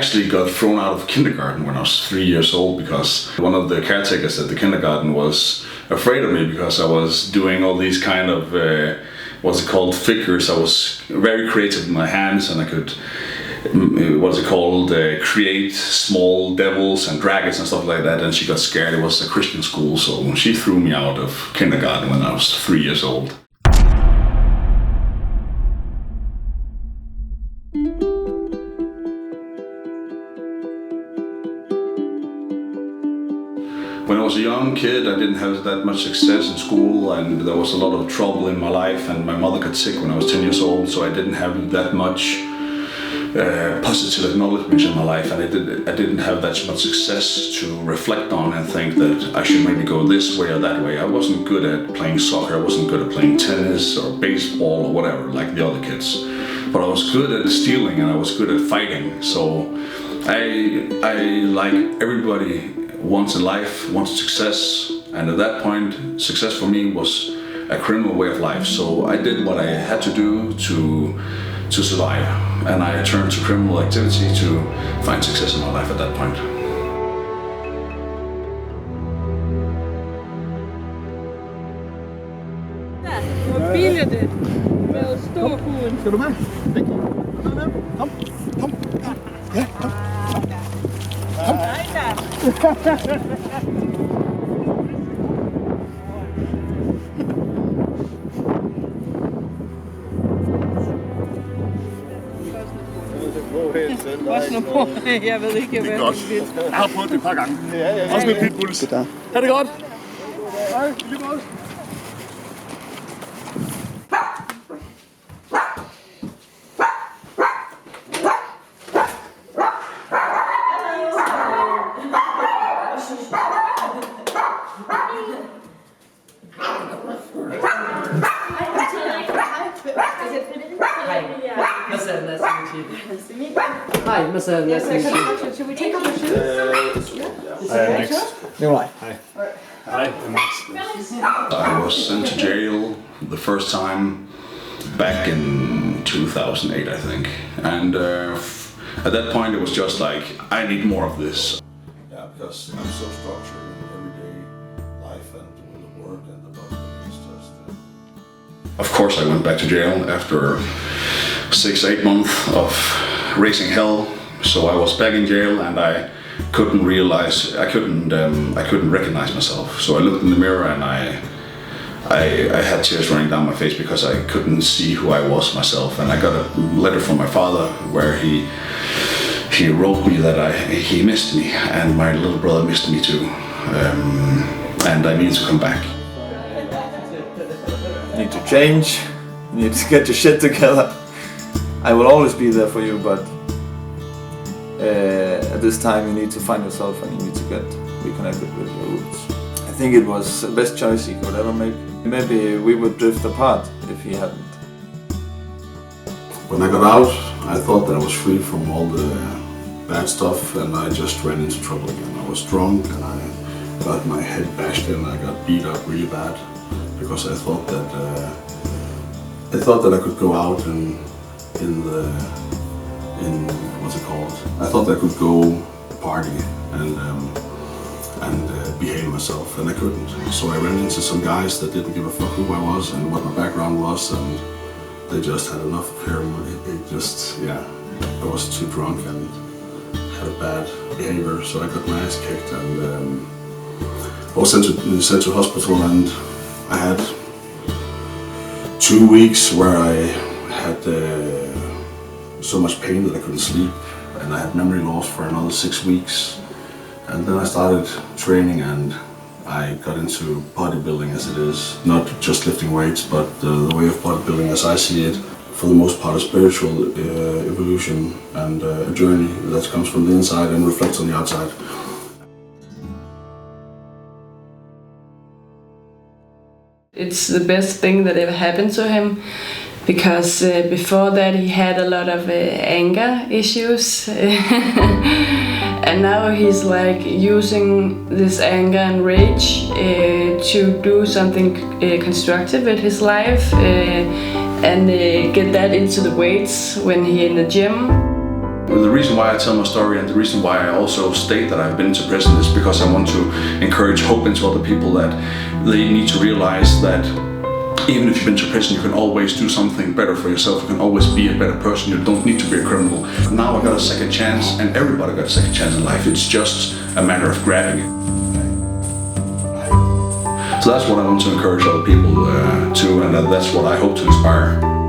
actually got thrown out of kindergarten when I was 3 years old because one of the caretakers at the kindergarten was afraid of me because I was doing all these kind of, what's it called, figures. I was very creative with my hands, and I could, create small devils and dragons and stuff like that, and she got scared. It was a Christian school, so she threw me out of kindergarten when I was 3 years old. When I was a young kid, I didn't have that much success in school, and there was a lot of trouble in my life, and my mother got sick when I was 10 years old, so I didn't have that much positive acknowledgement in my life, and I didn't have that much success to reflect on and think that I should maybe go this way or that way. I wasn't good at playing soccer, I wasn't good at playing tennis or baseball or whatever like the other kids, but I was good at stealing and I was good at fighting. So I like everybody wants in life, wants success, and at that point success for me was a criminal way of life. So I did what I had to do to survive, and I turned to criminal activity to find success in my life at that point. Hvor billigt det med stor hund. Skal du med? Kom. Kom. Ja, kom. Kom. Også nu på. Jeg ved ikke, hvad det er. Jeg har prøvet det et par gange. Også med pitbulls. Ha' det godt. Hej, lige måde. Hi, Mr. Nice to meet you. Should we take off the shoes? Hi. Hi. I was sent to jail the first time back in 2008, I think, and at that point it was just like, I need more of this. Yeah, because I'm so structured in everyday life and with the work and the bodybuilding is just... Of course I went back to jail after 6-8 months of raising hell. So I was back in jail, and I couldn't recognize myself. So I looked in the mirror, and I had tears running down my face because I couldn't see who I was myself. And I got a letter from my father where he wrote me that he missed me, and my little brother missed me too, and I needed to come back. You need to change. You need to get your shit together. I will always be there for you, but at this time you need to find yourself and you need to get reconnected with your roots. I think it was the best choice he could ever make. Maybe we would drift apart if he hadn't. When I got out, I thought that I was free from all the bad stuff, and I just ran into trouble again. I was drunk and I got my head bashed in, I got beat up really bad because I thought that I could go out and I thought I could go party and behave myself, and I couldn't. So I ran into some guys that didn't give a fuck who I was and what my background was, and they just had enough of heroin. I was too drunk and had a bad behavior, so I got my ass kicked, and I was sent to hospital, and I had 2 weeks where I had so much pain that I couldn't sleep, and I had memory loss for another 6 weeks. And then I started training, and I got into bodybuilding as it is. Not just lifting weights, but the way of bodybuilding as I see it, for the most part a spiritual evolution and a journey that comes from the inside and reflects on the outside. It's the best thing that ever happened to him, because before that he had a lot of anger issues and now he's like using this anger and rage to do something constructive with his life and get that into the weights when he's in the gym. The reason why I tell my story and the reason why I also state that I've been to prison is because I want to encourage hope into other people, that they need to realize that even if you've been to prison, you can always do something better for yourself. You can always be a better person. You don't need to be a criminal. Now I got a second chance, and everybody got a second chance in life. It's just a matter of grabbing it. So that's what I want to encourage other people to, and that's what I hope to inspire.